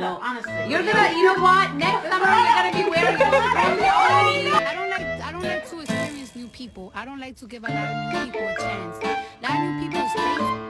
know. Honestly. You're gonna, you know what? Next summer you're gonna be wearing your I don't like to experience new people. I don't like to give a lot of new people a chance. A lot of new people stay